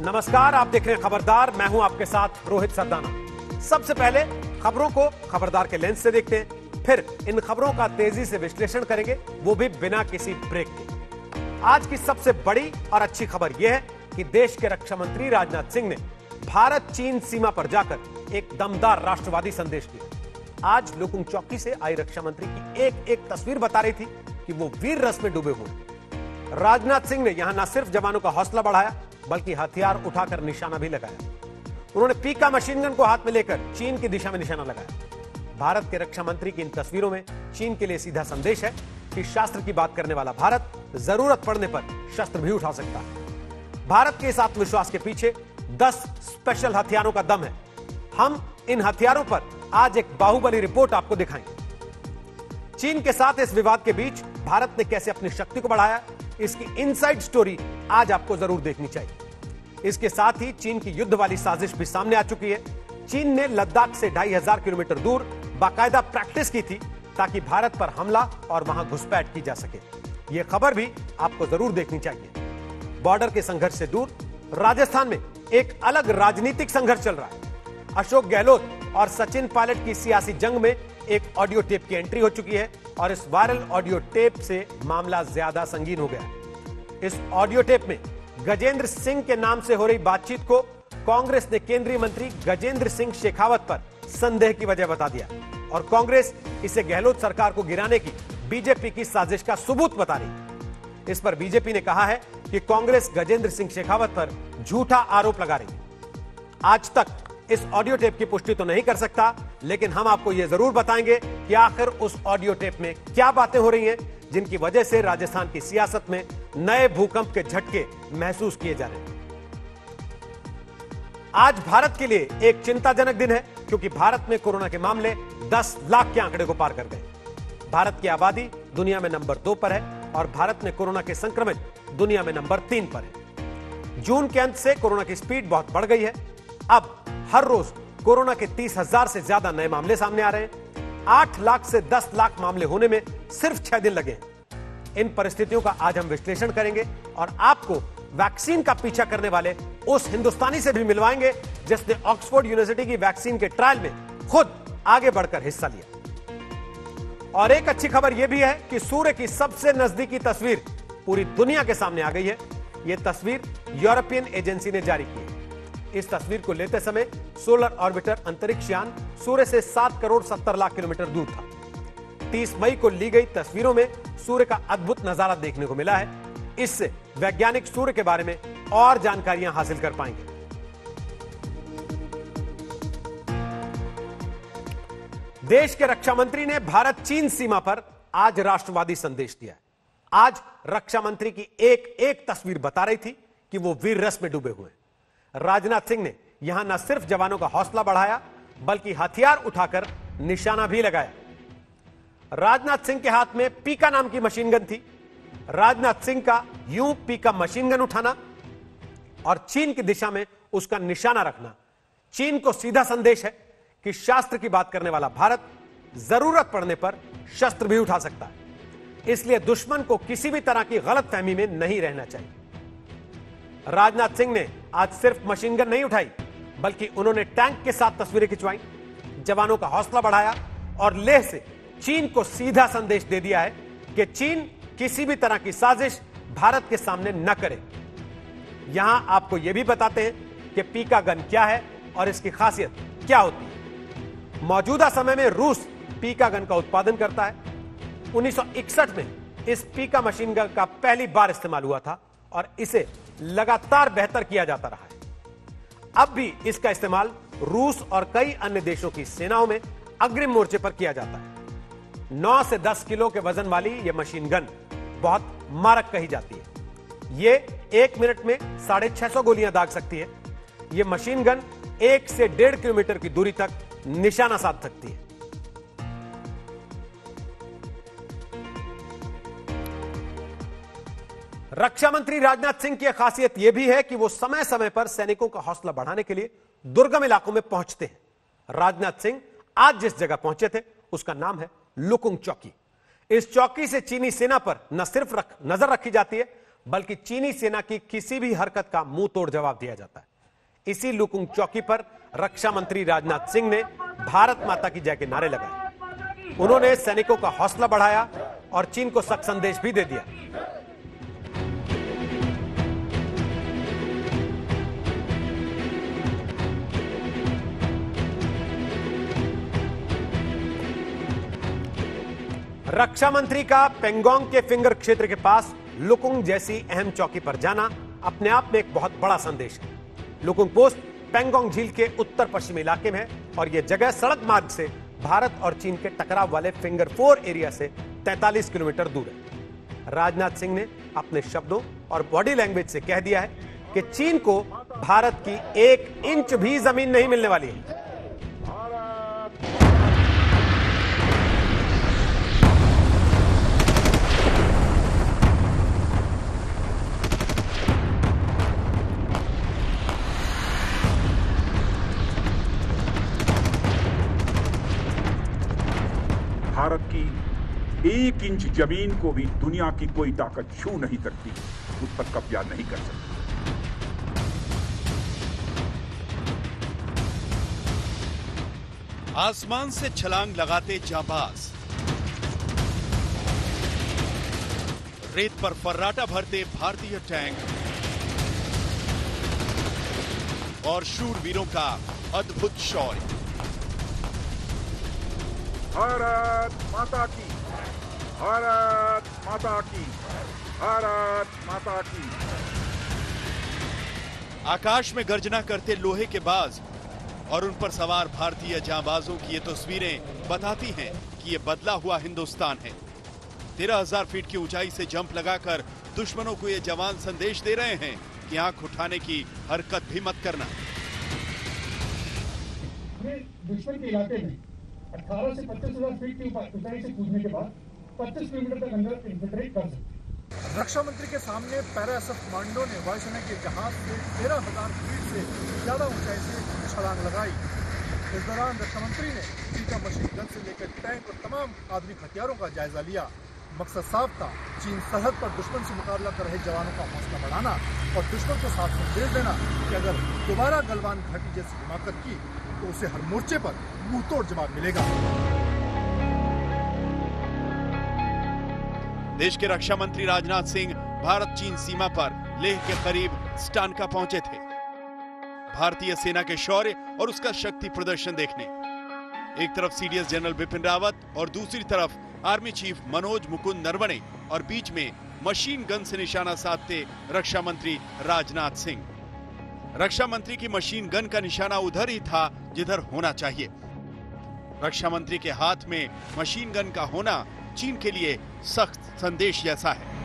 नमस्कार, आप देख रहे हैं खबरदार। मैं हूं आपके साथ रोहित सरदाना। सबसे पहले खबरों को खबरदार के लेंस से देखते हैं, फिर इन खबरों का तेजी से विश्लेषण करेंगे, वो भी बिना किसी ब्रेक के। आज की सबसे बड़ी और अच्छी खबर यह है कि देश के रक्षा मंत्री राजनाथ सिंह ने भारत चीन सीमा पर जाकर एक दमदार राष्ट्रवादी संदेश दिया। आज लुकुंग चौकी से आई रक्षा मंत्री की एक एक तस्वीर बता रही थी कि वो वीर रस में डूबे हुए। राजनाथ सिंह ने यहां न सिर्फ जवानों का हौसला बढ़ाया बल्कि हथियार उठाकर निशाना भी लगाया। उन्होंने पीका मशीन गन को हाथ में लेकर चीन की दिशा में निशाना लगाया। भारत के रक्षा मंत्री की इन तस्वीरों में चीन के लिए सीधा संदेश है कि शास्त्र की बात करने वाला भारत जरूरत पड़ने पर शस्त्र भी उठा सकता है। भारत के इस आत्मविश्वास के पीछे 10 स्पेशल हथियारों का दम है। हम इन हथियारों पर आज एक बाहुबली रिपोर्ट आपको दिखाएंगे। चीन के साथ इस विवाद के बीच भारत ने कैसे अपनी शक्ति को बढ़ाया, इसकी इनसाइड स्टोरी आज आपको जरूर देखनी चाहिए। इसके साथ ही चीन की युद्ध वाली साजिश भी सामने आ चुकी है। चीन ने लद्दाख से 2500 किलोमीटर दूर बाकायदा प्रैक्टिस की थी ताकि भारत पर हमला और वहां घुसपैठ की जा सके। यह खबर भी आपको जरूर देखनी चाहिए। बॉर्डर के संघर्ष से दूर राजस्थान में एक अलग राजनीतिक संघर्ष चल रहा है। अशोक गहलोत और सचिन पायलट की सियासी जंग में एक ऑडियो टेप की एंट्री हो चुकी है और इस वायरल ऑडियो टेप से मामला ज्यादा संगीन हो गया। इस ऑडियो टेप में गजेंद्र सिंह के नाम से हो रही बातचीत को कांग्रेस ने केंद्रीय मंत्री गजेंद्र सिंह शेखावत पर संदेह की वजह बता दिया और कांग्रेस इसे गहलोत सरकार को गिराने की बीजेपी की साजिश का सबूत बता रही। इस पर बीजेपी ने कहा है कि कांग्रेस गजेंद्र सिंह शेखावत पर झूठा आरोप लगा रही है। आज तक इस ऑडियो टेप की पुष्टि तो नहीं कर सकता, लेकिन हम आपको यह जरूर बताएंगे कि आखिर उस ऑडियो टेप में क्या बातें हो रही हैं जिनकी वजह से राजस्थान की सियासत में नए भूकंप के झटके महसूस किए जा रहे हैं। आज भारत के लिए एक चिंताजनक दिन है क्योंकि भारत में कोरोना के मामले 10 लाख के आंकड़े को पार कर गए। भारत की आबादी दुनिया में नंबर 2 पर है और भारत में कोरोना के संक्रमित दुनिया में नंबर 3 पर है। जून के अंत से कोरोना की स्पीड बहुत बढ़ गई है। अब हर रोज कोरोना के 30,000 से ज्यादा नए मामले सामने आ रहे हैं। 8 लाख से 10 लाख मामले होने में सिर्फ 6 दिन लगे हैं। इन परिस्थितियों का आज हम विश्लेषण करेंगे और आपको वैक्सीन का पीछा करने वाले उस हिंदुस्तानी से भी मिलवाएंगे जिसने ऑक्सफोर्ड यूनिवर्सिटी की वैक्सीन के ट्रायल में खुद आगे बढ़कर हिस्सा लिया। और एक अच्छी खबर यह भी है कि सूर्य की सबसे नजदीकी तस्वीर पूरी दुनिया के सामने आ गई है। यह तस्वीर यूरोपियन एजेंसी ने जारी की है। इस तस्वीर को लेते समय सोलर ऑर्बिटर अंतरिक्ष यान सूर्य से 7 करोड़ 70 लाख किलोमीटर दूर था। 30 मई को ली गई तस्वीरों में सूर्य का अद्भुत नजारा देखने को मिला है। इससे वैज्ञानिक सूर्य के बारे में और जानकारियां हासिल कर पाएंगे। देश के रक्षा मंत्री ने भारत चीन सीमा पर आज राष्ट्रवादी संदेश दिया है। आज रक्षा मंत्री की एक एक तस्वीर बता रही थी कि वो वीर रस में डूबे हुए। राजनाथ सिंह ने यहां न सिर्फ जवानों का हौसला बढ़ाया बल्कि हथियार उठाकर निशाना भी लगाया। राजनाथ सिंह के हाथ में पीका नाम की मशीन गन थी। राजनाथ सिंह का यूं पीका मशीन गन उठाना और चीन की दिशा में उसका निशाना रखना चीन को सीधा संदेश है कि शास्त्र की बात करने वाला भारत जरूरत पड़ने पर शस्त्र भी उठा सकता है। इसलिए दुश्मन को किसी भी तरह की गलतफहमी में नहीं रहना चाहिए। राजनाथ सिंह ने आज सिर्फ मशीन गन नहीं उठाई बल्कि उन्होंने टैंक के साथ तस्वीरें खिंचवाई, जवानों का हौसला बढ़ाया और लेह से चीन को सीधा संदेश दे दिया है कि चीन किसी भी तरह की साजिश भारत के सामने न करे। यहां आपको यह भी बताते हैं कि पीका गन क्या है और इसकी खासियत क्या होती है। मौजूदा समय में रूस पीका गन का उत्पादन करता है। 1961 में इस पीका मशीन गन का पहली बार इस्तेमाल हुआ था और इसे लगातार बेहतर किया जाता रहा है। अब भी इसका इस्तेमाल रूस और कई अन्य देशों की सेनाओं में अग्रिम मोर्चे पर किया जाता है। 9 से 10 किलो के वजन वाली यह मशीन गन बहुत मारक कही जाती है। यह 1 मिनट में 650 गोलियां दाग सकती है। यह मशीन गन 1 से 1.5 किलोमीटर की दूरी तक निशाना साध सकती है। रक्षा मंत्री राजनाथ सिंह की खासियत यह भी है कि वो समय समय पर सैनिकों का हौसला बढ़ाने के लिए दुर्गम इलाकों में पहुंचते हैं। राजनाथ सिंह आज जिस जगह पहुंचे थे उसका नाम है लुकुंग चौकी। इस चौकी से चीनी सेना पर न सिर्फ नजर रखी जाती है बल्कि चीनी सेना की किसी भी हरकत का मुंह तोड़ जवाब दिया जाता है। इसी लुकुंग चौकी पर रक्षा मंत्री राजनाथ सिंह ने भारत माता की जय के नारे लगाए। उन्होंने सैनिकों का हौसला बढ़ाया और चीन को सख्त संदेश भी दे दिया। रक्षा मंत्री का पेंगोंग के फिंगर क्षेत्र के पास लुकुंग जैसी अहम चौकी पर जाना अपने आप में एक बहुत बड़ा संदेश है। लुकुंग पोस्ट पेंगोंग झील के उत्तर पश्चिमी इलाके में है और यह जगह सड़क मार्ग से भारत और चीन के टकराव वाले फिंगर 4 एरिया से 43 किलोमीटर दूर है। राजनाथ सिंह ने अपने शब्दों और बॉडी लैंग्वेज से कह दिया है कि चीन को भारत की 1 इंच भी जमीन नहीं मिलने वाली है। भारत की 1 इंच जमीन को भी दुनिया की कोई ताकत छू नहीं सकती, उस पर कब्जा नहीं कर सकती। आसमान से छलांग लगाते जांबाज, रेत पर फर्राटा भरते भारतीय टैंक और शूरवीरों का अद्भुत शौर्य। भारत माता की, भारत माता की, भारत माता की। आकाश में गर्जना करते लोहे के बाज और उन पर सवार भारतीय जांबाजों की ये तस्वीरें बताती हैं कि ये बदला हुआ हिंदुस्तान है। 13,000 फीट की ऊंचाई से जंप लगाकर दुश्मनों को ये जवान संदेश दे रहे हैं कि आंख उठाने की हरकत भी मत करना। दुश्मन के इलाके में 18 से 25,000 फीट की ऊंचाई से कूदने के बाद 25 किलोमीटर तक अंदर इन्फिल्ट्रेट कर सकते। रक्षा मंत्री के सामने पैरा एसएफ कमांडो ने वायुसेना के जहाज से 13,000 फीट से ज्यादा ऊंचाई से छलांग लगाई। इस दौरान रक्षा मंत्री ने चीता मशीन गन से लेकर टैंक और तमाम आधुनिक हथियारों का जायजा लिया। मकसद साफ था, चीन सरहद पर दुश्मन से मुकाबला कर रहे जवानों का हौसला बढ़ाना और दुश्मन को साफ संदेश देना कि अगर दोबारा गलवान घाटी जैसी हिमाकत की तो उसे हर मोर्चे पर मुंह तोड़ जवाब मिलेगा। देश के रक्षा मंत्री राजनाथ सिंह भारत चीन सीमा पर लेह के करीब स्टानका पहुंचे थे, भारतीय सेना के शौर्य और उसका शक्ति प्रदर्शन देखने। एक तरफ सीडीएस जनरल बिपिन रावत और दूसरी तरफ आर्मी चीफ मनोज मुकुंद नरवणे और बीच में मशीन गन से निशाना साधते रक्षा मंत्री राजनाथ सिंह। रक्षा मंत्री की मशीन गन का निशाना उधर ही था जिधर होना चाहिए। रक्षा मंत्री के हाथ में मशीन गन का होना चीन के लिए सख्त संदेश जैसा है।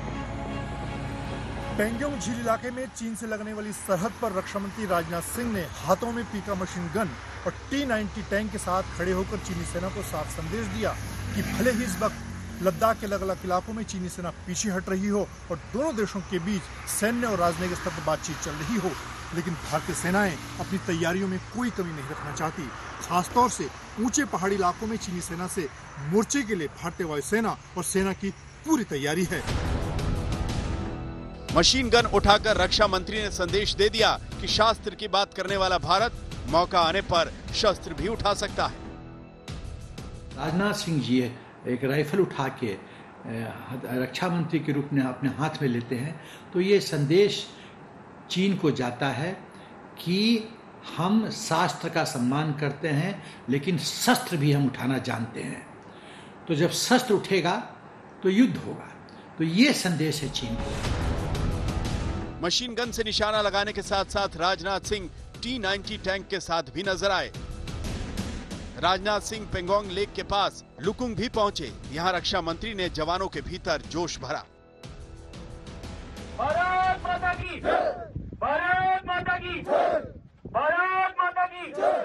पेंगोंग झील इलाके में चीन से लगने वाली सरहद पर रक्षा मंत्री राजनाथ सिंह ने हाथों में पीका मशीन गन और T-90 टैंक के साथ खड़े होकर चीनी सेना को साफ संदेश दिया कि भले ही इस वक्त लद्दाख के अलग अलग इलाकों में चीनी सेना पीछे हट रही हो और दोनों देशों के बीच सैन्य और राजनयिक स्तर पर बातचीत चल रही हो, लेकिन भारतीय सेनाएं अपनी तैयारियों में कोई कमी नहीं रखना चाहती। खासतौर से ऊंचे पहाड़ी इलाकों में चीनी सेना से मोर्चे के लिए भारतीय वायुसेना और सेना की पूरी तैयारी है। मशीन गन उठाकर रक्षा मंत्री ने संदेश दे दिया कि शास्त्र की बात करने वाला भारत मौका आने पर शस्त्र भी उठा सकता है। राजनाथ सिंह जी एक राइफल उठा के रक्षा मंत्री के रूप में अपने हाथ में लेते हैं तो ये संदेश चीन को जाता है कि हम शास्त्र का सम्मान करते हैं लेकिन शस्त्र भी हम उठाना जानते हैं। तो जब शस्त्र उठेगा तो युद्ध होगा। तो ये संदेश है चीन को। मशीन गन से निशाना लगाने के साथ साथ राजनाथ सिंह T-90 टैंक के साथ भी नजर आए। राजनाथ सिंह पेंगोंग लेक के पास लुकुंग भी पहुंचे। यहां रक्षा मंत्री ने जवानों के भीतर जोश भरा। भारत माता की जय, भारत माता की जय, भारत माता की जय,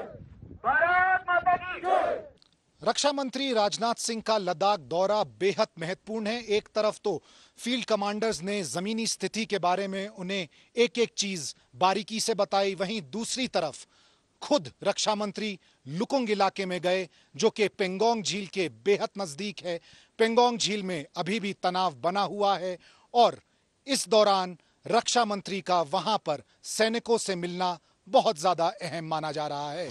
भारत माता की जय। रक्षा मंत्री राजनाथ सिंह का लद्दाख दौरा बेहद महत्वपूर्ण है। एक तरफ तो फील्ड कमांडर्स ने जमीनी स्थिति के बारे में उन्हें एक एक चीज बारीकी से बताई, वहीं दूसरी तरफ खुद रक्षा मंत्री लुकुंग इलाके में गए जो कि पेंगोंग झील के बेहद नजदीक है। पेंगोंग झील में अभी भी तनाव बना हुआ है और इस दौरान रक्षा मंत्री का वहां पर सैनिकों से मिलना बहुत ज्यादा अहम माना जा रहा है।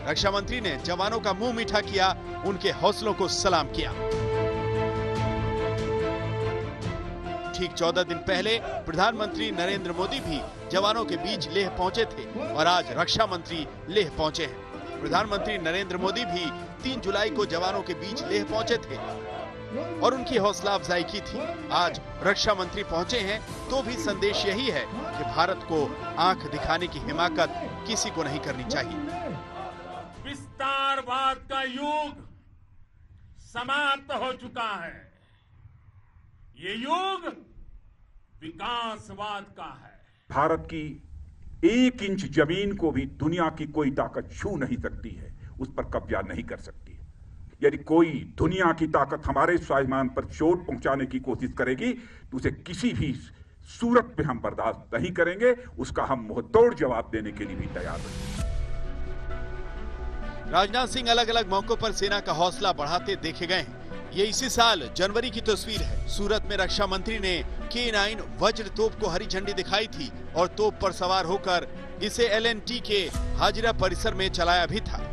रक्षा मंत्री ने जवानों का मुंह मीठा किया, उनके हौसलों को सलाम किया। ठीक 14 दिन पहले प्रधानमंत्री नरेंद्र मोदी भी जवानों के बीच लेह पहुंचे थे और आज रक्षा मंत्री लेह पहुंचे हैं। प्रधानमंत्री नरेंद्र मोदी भी 3 जुलाई को जवानों के बीच लेह पहुंचे थे और उनकी हौसला अफजाई की थी। आज रक्षा मंत्री पहुंचे हैं तो भी संदेश यही है कि भारत को आंख दिखाने की हिमाकत किसी को नहीं करनी चाहिए। विस्तारवाद का युग समाप्त हो चुका है। ये युग विकासवाद का है। भारत की 1 इंच जमीन को भी दुनिया की कोई ताकत छू नहीं सकती है, उस पर कब्जा नहीं कर सकती। यदि कोई दुनिया की ताकत हमारे स्वाभिमान पर चोट पहुंचाने की कोशिश करेगी तो उसे किसी भी सूरत में हम बर्दाश्त नहीं करेंगे। उसका हम मुंहतोड़ जवाब देने के लिए भी तैयार हैं। राजनाथ सिंह अलग अलग मौकों पर सेना का हौसला बढ़ाते देखे गए हैं। ये इसी साल जनवरी की तस्वीर है। सूरत में रक्षा मंत्री ने K9 वज्र तोप को हरी झंडी दिखाई थी और तोप पर सवार होकर इसे LNT के हाजिरा परिसर में चलाया भी था।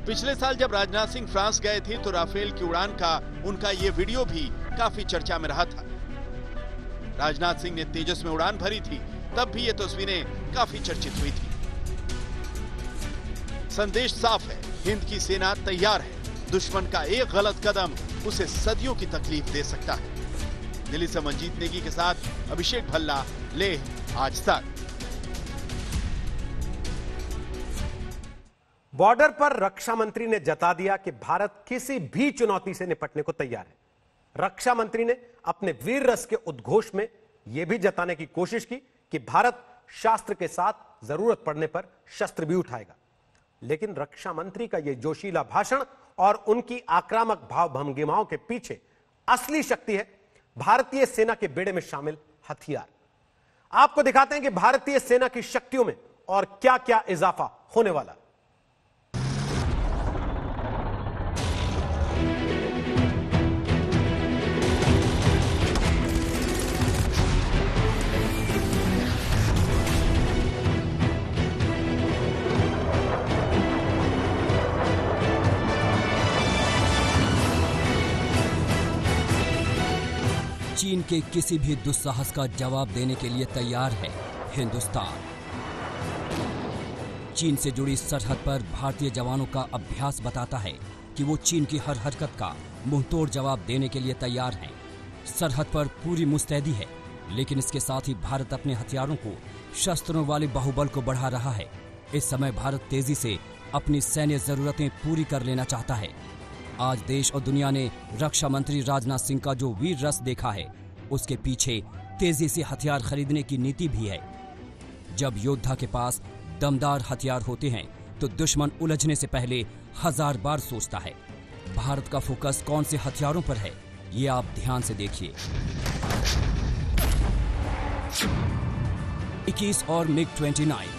पिछले साल जब राजनाथ सिंह फ्रांस गए थे तो राफेल की उड़ान का उनका ये वीडियो भी काफी चर्चा में रहा था। राजनाथ सिंह ने तेजस में उड़ान भरी थी, तब भी ये तस्वीरें काफी चर्चित हुई थी। संदेश साफ है, हिंद की सेना तैयार है। दुश्मन का एक गलत कदम उसे सदियों की तकलीफ दे सकता है। दिल्ली से मंजीत नेगी के साथ अभिषेक भल्ला, लेह आज तक। बॉर्डर पर रक्षा मंत्री ने जता दिया कि भारत किसी भी चुनौती से निपटने को तैयार है। रक्षा मंत्री ने अपने वीर रस के उद्घोष में यह भी जताने की कोशिश की कि भारत शास्त्र के साथ जरूरत पड़ने पर शस्त्र भी उठाएगा। लेकिन रक्षा मंत्री का यह जोशीला भाषण और उनकी आक्रामक भाव भंगिमाओं के पीछे असली शक्ति है भारतीय सेना के बेड़े में शामिल हथियार। आपको दिखाते हैं कि भारतीय सेना की शक्तियों में और क्या क्या इजाफा होने वाला। चीन के किसी भी दुस्साहस का जवाब देने के लिए तैयार है हिंदुस्तान। चीन से जुड़ी सरहद पर भारतीय जवानों का अभ्यास बताता है कि वो चीन की हर हरकत का मुंहतोड़ जवाब देने के लिए तैयार हैं। सरहद पर पूरी मुस्तैदी है, लेकिन इसके साथ ही भारत अपने हथियारों को, शस्त्रों वाले बाहुबल को बढ़ा रहा है। इस समय भारत तेजी से अपनी सैन्य जरूरतें पूरी कर लेना चाहता है। आज देश और दुनिया ने रक्षा मंत्री राजनाथ सिंह का जो वीर रस देखा है, उसके पीछे तेजी से हथियार खरीदने की नीति भी है। जब योद्धा के पास दमदार हथियार होते हैं तो दुश्मन उलझने से पहले 1000 बार सोचता है। भारत का फोकस कौन से हथियारों पर है, ये आप ध्यान से देखिए। 21 और MiG-29।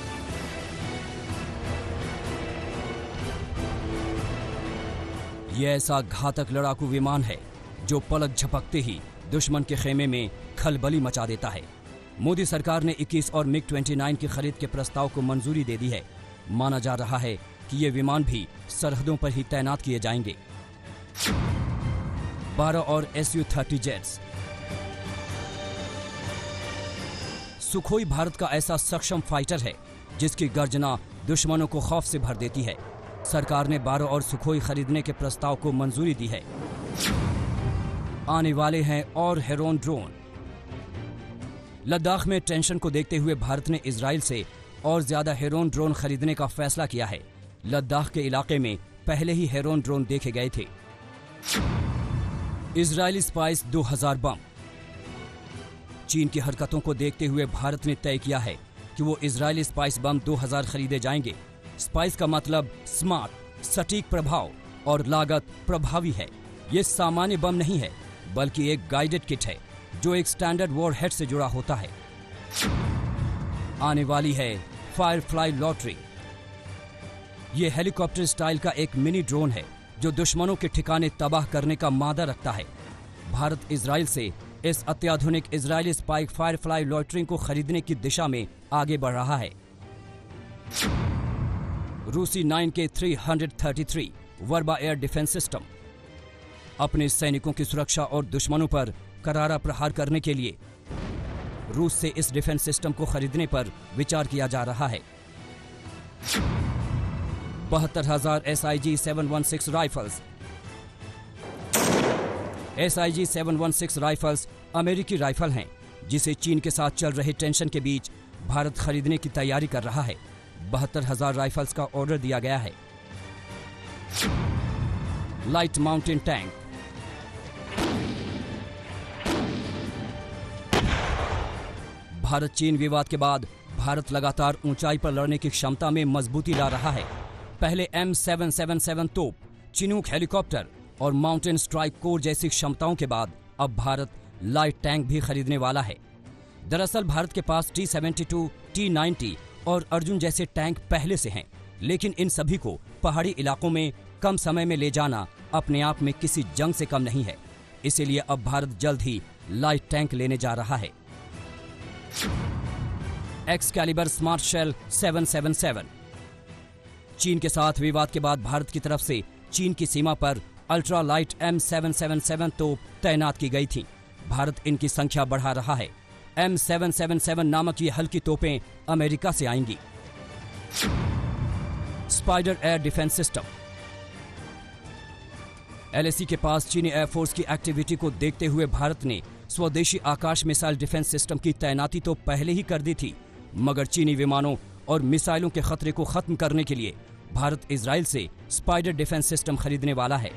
ये ऐसा घातक लड़ाकू विमान है जो पलक झपकते ही दुश्मन के खेमे में खलबली मचा देता है। मोदी सरकार ने 21 और MiG-29 की खरीद के प्रस्ताव को मंजूरी दे दी है। माना जा रहा है कि ये विमान भी सरहदों पर ही तैनात किए जाएंगे। 12 और Su-30 जेट्स। सुखोई भारत का ऐसा सक्षम फाइटर है जिसकी गर्जना दुश्मनों को खौफ से भर देती है। सरकार ने 12 और सुखोई खरीदने के प्रस्ताव को मंजूरी दी है। आने वाले हैं और हेरोन ड्रोन। लद्दाख में टेंशन को देखते हुए भारत ने इजराइल से और ज्यादा हेरोन ड्रोन खरीदने का फैसला किया है। लद्दाख के इलाके में पहले ही हेरोन ड्रोन देखे गए थे। इजरायली स्पाइस 2000 बम। चीन की हरकतों को देखते हुए भारत ने तय किया है कि वो इजरायली स्पाइस बम 2000 खरीदे जाएंगे। स्पाइस का मतलब स्मार्ट, सटीक प्रभाव और लागत प्रभावी है। ये सामान्य बम नहीं है, बल्कि एक गाइडेड किट है जो एक स्टैंडर्ड वॉरहेड से जुड़ा होता है। आने वाली है फायरफ्लाई लॉटरी। ये हेलीकॉप्टर स्टाइल का एक मिनी ड्रोन है जो दुश्मनों के ठिकाने तबाह करने का मादा रखता है। भारत इजराइल से इस अत्याधुनिक इजरायली स्पाइक फायरफ्लाई लॉयटरिंग को खरीदने की दिशा में आगे बढ़ रहा है। रूसी 9K333 Verba air defence system अपने सैनिकों की सुरक्षा और दुश्मनों पर करारा प्रहार करने के लिए रूस से इस डिफेंस सिस्टम को खरीदने पर विचार किया जा रहा है। 72,000 SIG 716 राइफल्स। SIG 716 राइफल्स अमेरिकी राइफल हैं जिसे चीन के साथ चल रहे टेंशन के बीच भारत खरीदने की तैयारी कर रहा है। 72,000 राइफल्स का ऑर्डर दिया गया है। Light mountain tank. भारत चीन विवाद के बाद भारत लगातार ऊंचाई पर लड़ने की क्षमता में मजबूती ला रहा है। पहले M777 तोप, चिनूक हेलीकॉप्टर और माउंटेन स्ट्राइक कोर जैसी क्षमताओं के बाद अब भारत लाइट टैंक भी खरीदने वाला है। दरअसल भारत के पास T-72, T-90 और अर्जुन जैसे टैंक पहले से हैं, लेकिन इन सभी को पहाड़ी इलाकों में कम समय में ले जाना अपने आप में किसी जंग से कम नहीं है। इसीलिए अब भारत जल्द ही लाइट टैंक लेने जा रहा है। Excalibur smart shell 777। चीन के साथ विवाद के बाद भारत की तरफ से चीन की सीमा पर अल्ट्रा लाइट M777 तोप तैनात की गई थी। भारत इनकी संख्या बढ़ा रहा है। M777 नामक ये हल्की तोपें अमेरिका से आएंगी। Spider air defence system. LAC के पास चीनी एयरफोर्स की एक्टिविटी को देखते हुए भारत ने स्वदेशी आकाश मिसाइल डिफेंस सिस्टम की तैनाती तो पहले ही कर दी थी, मगर चीनी विमानों और मिसाइलों के खतरे को खत्म करने के लिए भारत इजराइल से स्पाइडर डिफेंस सिस्टम खरीदने वाला है।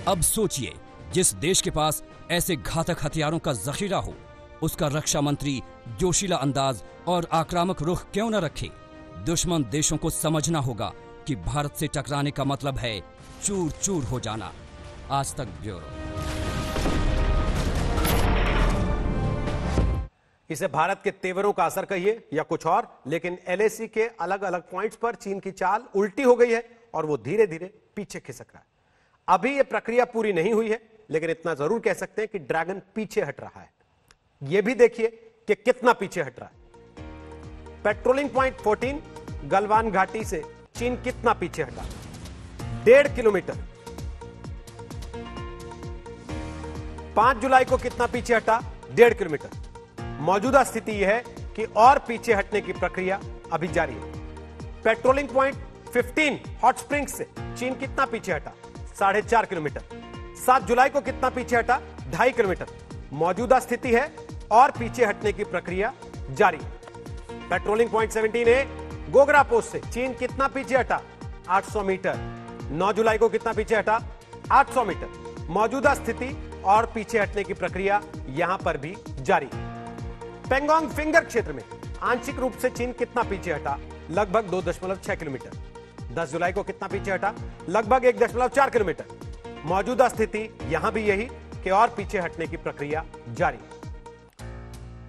अब सोचिए, जिस देश के पास ऐसे घातक हथियारों का जखीरा हो, उसका रक्षा मंत्री जोशीला अंदाज और आक्रामक रुख क्यों न रखे। दुश्मन देशों को समझना होगा कि भारत से टकराने का मतलब है चूर चूर हो जाना। आज तक ब्यूरो। इसे भारत के तेवरों का असर कहिए या कुछ और, लेकिन LAC के अलग अलग पॉइंट्स पर चीन की चाल उल्टी हो गई है और वो धीरे धीरे पीछे खिसक रहा है। अभी ये प्रक्रिया पूरी नहीं हुई है, लेकिन इतना जरूर कह सकते हैं कि ड्रैगन पीछे हट रहा है। यह भी देखिए कि कितना पीछे हट रहा है। पेट्रोलिंग पॉइंट 14 गलवान घाटी से चीन कितना पीछे हटा? 1.5 किलोमीटर। 5 जुलाई को कितना पीछे हटा? 1.5 किलोमीटर। मौजूदा स्थिति यह है कि और पीछे हटने की प्रक्रिया अभी जारी है। पेट्रोलिंग पॉइंट 15 हॉट स्प्रिंग्स से चीन कितना पीछे हटा? 4.5 किलोमीटर। 7 जुलाई को कितना पीछे हटा? 2.5 किलोमीटर। मौजूदा स्थिति है और पीछे हटने की प्रक्रिया जारी है। Patrolling point 17A Gogra post से चीन कितना पीछे हटा? 800 मीटर। 9 जुलाई को कितना पीछे हटा? 800 मीटर। मौजूदा स्थिति और पीछे हटने की प्रक्रिया यहां पर भी जारी है। पेंगोंग फिंगर क्षेत्र में आंशिक रूप से चीन कितना पीछे हटा? लगभग 2.6 किलोमीटर। 10 जुलाई को कितना पीछे हटा? लगभग 1.4 किलोमीटर। मौजूदा स्थिति यहां भी यही कि और पीछे हटने की प्रक्रिया जारी है।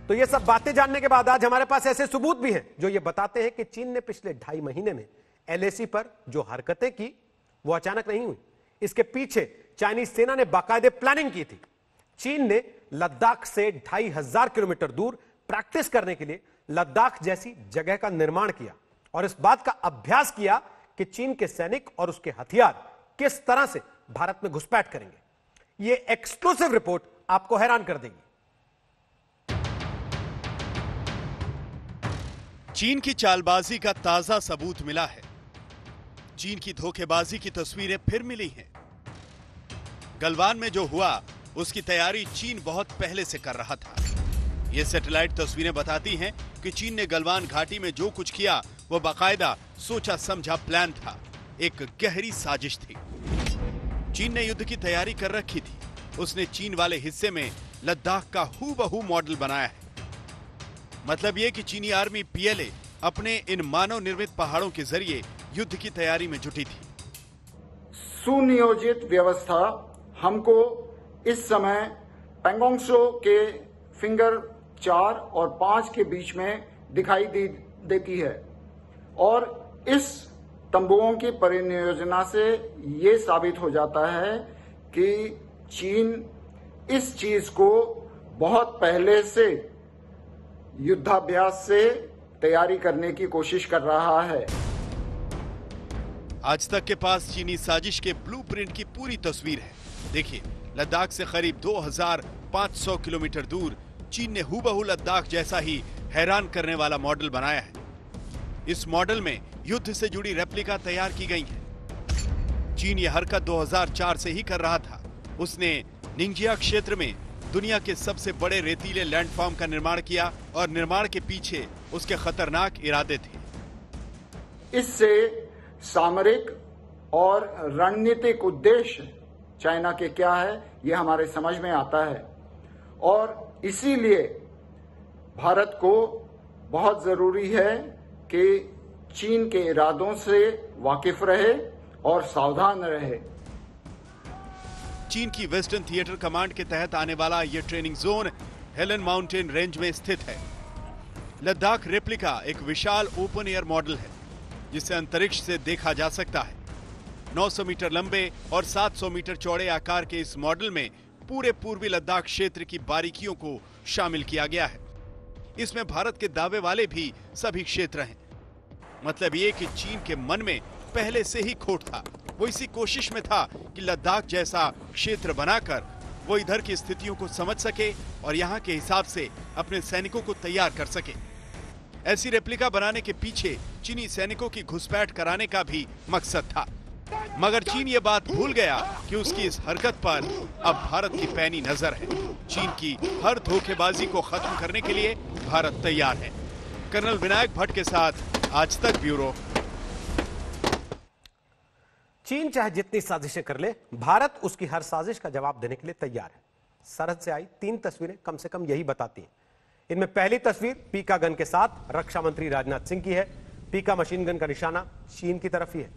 तो ये सब बातें जानने के बाद आज हमारे पास ऐसे सबूत भी हैं जो ये बताते हैं कि चीन ने पिछले 2.5 महीने में LAC पर जो हरकतें की वो अचानक नहीं हुई। इसके पीछे चाइनीज सेना ने बाकायदे प्लानिंग की थी। चीन ने लद्दाख से 2,500 किलोमीटर दूर प्रैक्टिस करने के लिए लद्दाख जैसी जगह का निर्माण किया और इस बात का अभ्यास किया कि चीन के सैनिक और उसके हथियार किस तरह से भारत में घुसपैठ करेंगे। यह एक्सक्लूसिव रिपोर्ट आपको हैरान कर देगी। चीन की चालबाजी का ताजा सबूत मिला है। चीन की धोखेबाजी की तस्वीरें फिर मिली हैं। गलवान में जो हुआ उसकी तैयारी चीन बहुत पहले से कर रहा था। ये सैटेलाइट तस्वीरें बताती हैं कि चीन ने गलवान घाटी में जो कुछ किया वो बाकायदा सोचा समझा प्लान था, एक गहरी साजिश थी। चीन ने युद्ध की तैयारी कर रखी थी। उसने चीन वाले हिस्से में लद्दाख का हूबहू मॉडल बनाया है। मतलब ये कि चीनी आर्मी PLA अपने इन मानव निर्मित पहाड़ों के जरिए युद्ध की तैयारी में जुटी थी। सुनियोजित व्यवस्था हमको इस समय पेंगोंग के फिंगर 4 और 5 के बीच में दिखाई देती है और इस तंबुओं की परिनियोजना से ये साबित हो जाता है कि चीन इस चीज को बहुत पहले से युद्धाभ्यास से तैयारी करने की कोशिश कर रहा है। आज तक के पास चीनी साजिश के ब्लूप्रिंट की पूरी तस्वीर है। देखिए, लद्दाख से करीब 2500 किलोमीटर दूर चीन ने हूबहू लद्दाख जैसा ही हैरान करने वाला मॉडल बनाया है। इस मॉडल में युद्ध से जुड़ी रेप्लिका तैयार की गई है। चीन ये हरकत 2004 से ही कर रहा था। उसने निंजिया क्षेत्र में दुनिया के सबसे बड़े रेतीले लैंडफॉर्म का निर्माण किया और निर्माण के पीछे उसके खतरनाक इरादे थे। इससे सामरिक और रणनीतिक उद्देश्य चाइना के क्या है ये हमारे समझ में आता है और इसीलिए भारत को बहुत जरूरी है कि चीन के इरादों से वाकिफ रहे और सावधान रहे। चीन की वेस्टर्न थिएटर कमांड के तहत आने वाला यह training zone Helen mountain range में स्थित है। लद्दाख रेप्लिका एक विशाल ओपन एयर मॉडल है जिसे अंतरिक्ष से देखा जा सकता है। 900 मीटर लंबे और 700 मीटर चौड़े आकार के इस मॉडल में पूरे पूर्वी लद्दाख क्षेत्र की बारीकियों को शामिल किया गया है। इसमें भारत के दावे वाले भी सभी क्षेत्र हैं। मतलब ये कि चीन के मन में पहले से ही खोट था। वो इसी कोशिश में था कि लद्दाख जैसा क्षेत्र बनाकर वो इधर की स्थितियों को समझ सके और यहाँ के हिसाब से अपने सैनिकों को तैयार कर सके। ऐसी रेप्लिका बनाने के पीछे चीनी सैनिकों की घुसपैठ कराने का भी मकसद था। मगर चीन ये बात भूल गया कि उसकी इस हरकत पर अब भारत की पैनी नजर है। चीन की हर धोखेबाजी को खत्म करने के लिए भारत तैयार है। कर्नल विनायक भट्ट के साथ आज तक ब्यूरो। चीन चाहे जितनी साजिशें कर ले, भारत उसकी हर साजिश का जवाब देने के लिए तैयार है। सरहद से आई 3 तस्वीरें कम से कम यही बताती हैं। इनमें पहली तस्वीर पीका गन के साथ रक्षा मंत्री राजनाथ सिंह की है। पीका मशीन गन का निशाना चीन की तरफ ही है।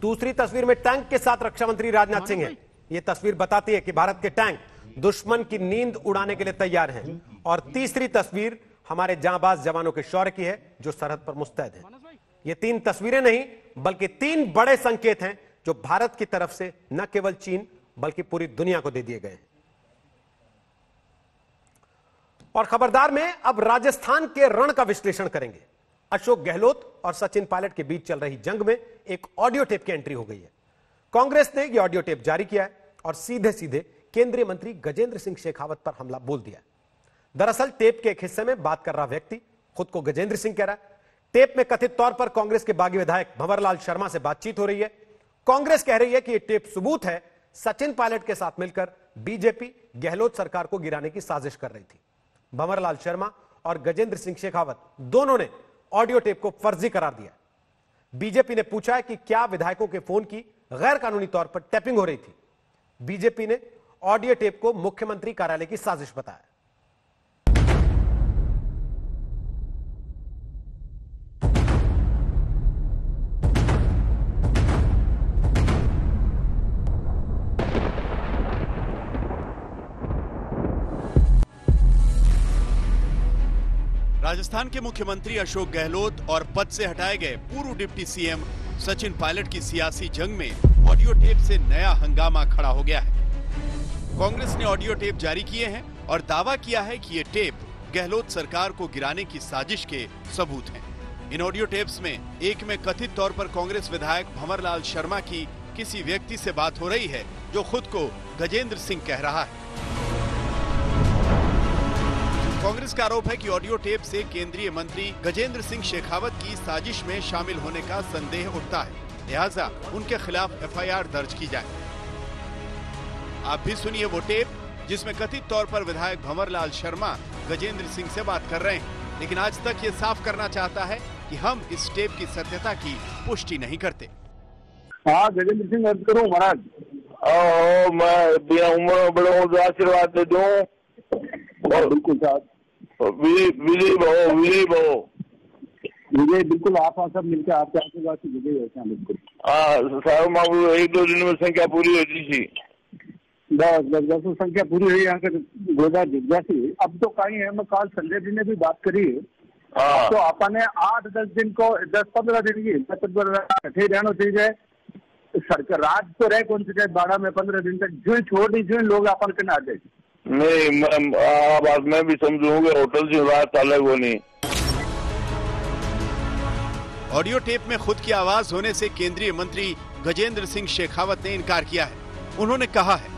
दूसरी तस्वीर में टैंक के साथ रक्षा मंत्री राजनाथ सिंह है। यह तस्वीर बताती है कि भारत के टैंक दुश्मन की नींद उड़ाने के लिए तैयार हैं। और तीसरी तस्वीर हमारे जांबाज जवानों के शौर्य की है जो सरहद पर मुस्तैद है। ये 3 तस्वीरें नहीं बल्कि 3 बड़े संकेत हैं जो भारत की तरफ से न केवल चीन बल्कि पूरी दुनिया को दे दिए गए हैं। और खबरदार में अब राजस्थान के रण का विश्लेषण करेंगे। अशोक गहलोत और सचिन पायलट के बीच चल रही जंग में एक ऑडियो टेप की एंट्री हो गई है। कांग्रेस ने यह ऑडियो टेप जारी किया है और सीधे सीधे केंद्रीय मंत्री गजेंद्र सिंह शेखावत पर हमला बोल दिया है। दरअसल टेप के एक हिस्से में बात कर रहा व्यक्ति खुद को गजेंद्र सिंह कह रहा है। टेप में कथित तौर पर कांग्रेस के बागी विधायक भंवरलाल शर्मा से बातचीत हो रही है। कांग्रेस कह रही है कि यह टेप सबूत है सचिन पायलट के साथ मिलकर बीजेपी गहलोत सरकार को गिराने की साजिश कर रही थी। भंवरलाल शर्मा और गजेंद्र सिंह शेखावत दोनों ने ऑडियो टेप को फर्जी करार दिया। बीजेपी ने पूछा है कि क्या विधायकों के फोन की गैर कानूनी तौर पर टैपिंग हो रही थी। बीजेपी ने ऑडियो टेप को मुख्यमंत्री कार्यालय की साजिश बताया। राजस्थान के मुख्यमंत्री अशोक गहलोत और पद से हटाए गए पूर्व डिप्टी सीएम सचिन पायलट की सियासी जंग में ऑडियो टेप से नया हंगामा खड़ा हो गया है। कांग्रेस ने ऑडियो टेप जारी किए हैं और दावा किया है कि ये टेप गहलोत सरकार को गिराने की साजिश के सबूत हैं। इन ऑडियो टेप्स में एक में कथित तौर पर कांग्रेस विधायक भंवरलाल शर्मा की किसी व्यक्ति से बात हो रही है जो खुद को गजेंद्र सिंह कह रहा है। कांग्रेस का आरोप है कि ऑडियो टेप से केंद्रीय मंत्री गजेंद्र सिंह शेखावत की साजिश में शामिल होने का संदेह उठता है, लिहाजा उनके खिलाफ एफआईआर दर्ज की जाए। आप भी सुनिए वो टेप जिसमें कथित तौर पर विधायक भंवरलाल शर्मा गजेंद्र सिंह से बात कर रहे हैं, लेकिन आज तक ये साफ करना चाहता है कि हम इस टेप की सत्यता की पुष्टि नहीं करते। हाँ, गजेंद्र सिंह अर्ज करूं महाराज, मैं उम्र बड़ों को आशीर्वाद दे दूं। बिल्कुल साहब, विजय बिल्कुल आप सब मिलकर आपके आशीर्वाद से विजय होते हैं। बिल्कुल हाँ साहब, 1-2 दिन में संख्या पूरी होती थी। बस संख्या पूरी हुई यहाँ के गोदा जिज्ञासी। अब तो कहीं है, मैं कल संजय जी ने भी बात करी है। तो आपने 8-10 दिन को 10-15 दिन की इकट्ठे रहना चाहिए सरकार राज तो रहे कौन से 12 में 15 दिन तक जो छोड़ दी जो लोग अपन के ना दे नहीं बात मैं भी समझूंगा होटल से रात अलग होनी। ऑडियो टेप में खुद की आवाज होने से केंद्रीय मंत्री गजेंद्र सिंह शेखावत ने इनकार किया है। उन्होंने कहा है,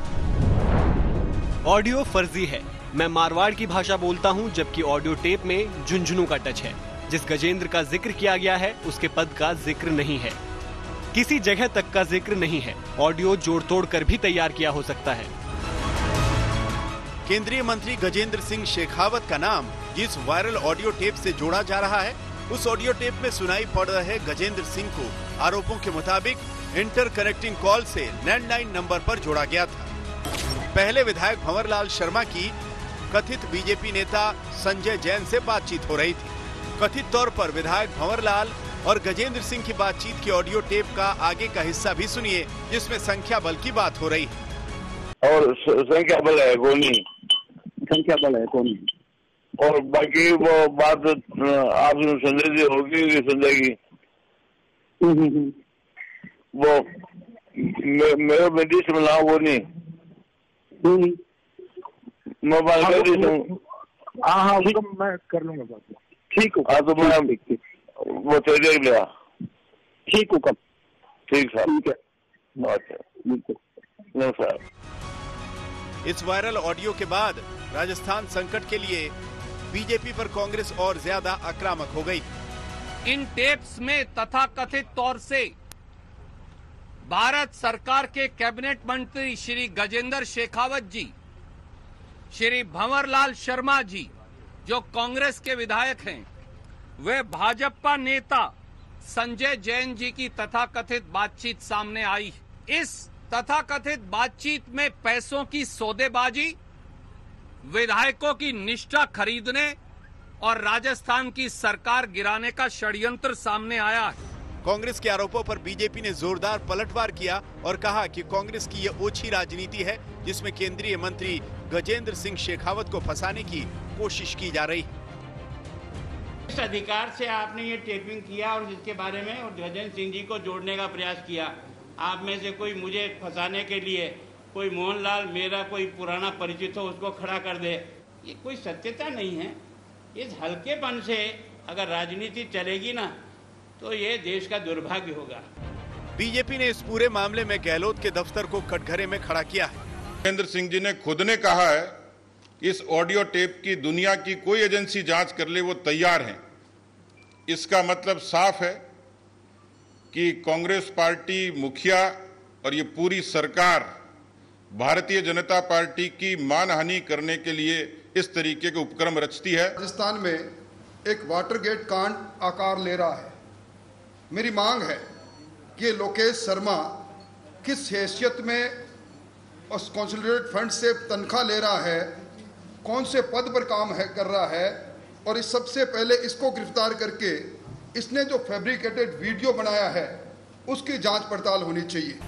ऑडियो फर्जी है, मैं मारवाड़ की भाषा बोलता हूं, जबकि ऑडियो टेप में झुंझुनू का टच है। जिस गजेंद्र का जिक्र किया गया है उसके पद का जिक्र नहीं है, किसी जगह तक का जिक्र नहीं है। ऑडियो जोड़ तोड़ कर भी तैयार किया हो सकता है। केंद्रीय मंत्री गजेंद्र सिंह शेखावत का नाम जिस वायरल ऑडियो टेप से जोड़ा जा रहा है, उस ऑडियो टेप में सुनाई पड़ रहे गजेंद्र सिंह को आरोपों के मुताबिक इंटर कनेक्टिंग कॉल से लैंडलाइन नंबर पर जोड़ा गया था। पहले विधायक भंवरलाल शर्मा की कथित बीजेपी नेता संजय जैन से बातचीत हो रही थी। कथित तौर पर विधायक भंवरलाल और गजेंद्र सिंह की बातचीत की ऑडियो टेप का आगे का हिस्सा भी सुनिए, जिसमें संख्या बल की बात हो रही है। और संख्या बल है कौन, संख्या बल है कौन, और बाकी वो बात आप संजय जी होगी संजय की वो मेरे बेटी से मिला वो नहीं मोबाइल कर दी तुम। हाँ मैं कर लूंगा बात। ठीक हो। हाँ तो मैं वो चले गया। ठीक हो कब? ठीक साहब। ठीक है। अच्छा नमस्कार। इस वायरल ऑडियो के बाद राजस्थान संकट के लिए बीजेपी पर कांग्रेस और ज्यादा आक्रामक हो गई। इन टेप्स में तथाकथित तौर से भारत सरकार के कैबिनेट मंत्री श्री गजेंद्र शेखावत जी, श्री भंवरलाल शर्मा जी जो कांग्रेस के विधायक हैं, वे भाजपा नेता संजय जैन जी की तथाकथित बातचीत सामने आई। इस तथाकथित बातचीत में पैसों की सौदेबाजी, विधायकों की निष्ठा खरीदने और राजस्थान की सरकार गिराने का षड्यंत्र सामने आया है। कांग्रेस के आरोपों पर बीजेपी ने जोरदार पलटवार किया और कहा कि कांग्रेस की ये ओछी राजनीति है जिसमें केंद्रीय मंत्री गजेंद्र सिंह शेखावत को फंसाने की कोशिश की जा रही है। इस अधिकार से आपने ये टेपिंग किया और जिसके बारे में और गजेंद्र सिंह जी को जोड़ने का प्रयास किया। आप में से कोई मुझे फंसाने के लिए कोई मोहनलाल मेरा कोई पुराना परिचित हो उसको खड़ा कर दे, ये कोई सत्यता नहीं है। इस हल्केपन से अगर राजनीति चलेगी ना तो ये देश का दुर्भाग्य होगा। बीजेपी ने इस पूरे मामले में गहलोत के दफ्तर को कटघरे में खड़ा किया है। गजेंद्र सिंह जी ने खुद ने कहा है इस ऑडियो टेप की दुनिया की कोई एजेंसी जांच कर ले वो तैयार हैं। इसका मतलब साफ है कि कांग्रेस पार्टी मुखिया और ये पूरी सरकार भारतीय जनता पार्टी की मानहानि करने के लिए इस तरीके के उपक्रम रचती है। राजस्थान में एक वाटरगेट कांड आकार ले रहा है। मेरी मांग है कि लोकेश शर्मा किस हैसियत में उस कंसोलिडेटेड फंड से तनख्वाह ले रहा है, कौन से पद पर काम कर रहा है, और इस सबसे पहले इसको गिरफ्तार करके इसने जो फैब्रिकेटेड वीडियो बनाया है उसकी जांच पड़ताल होनी चाहिए।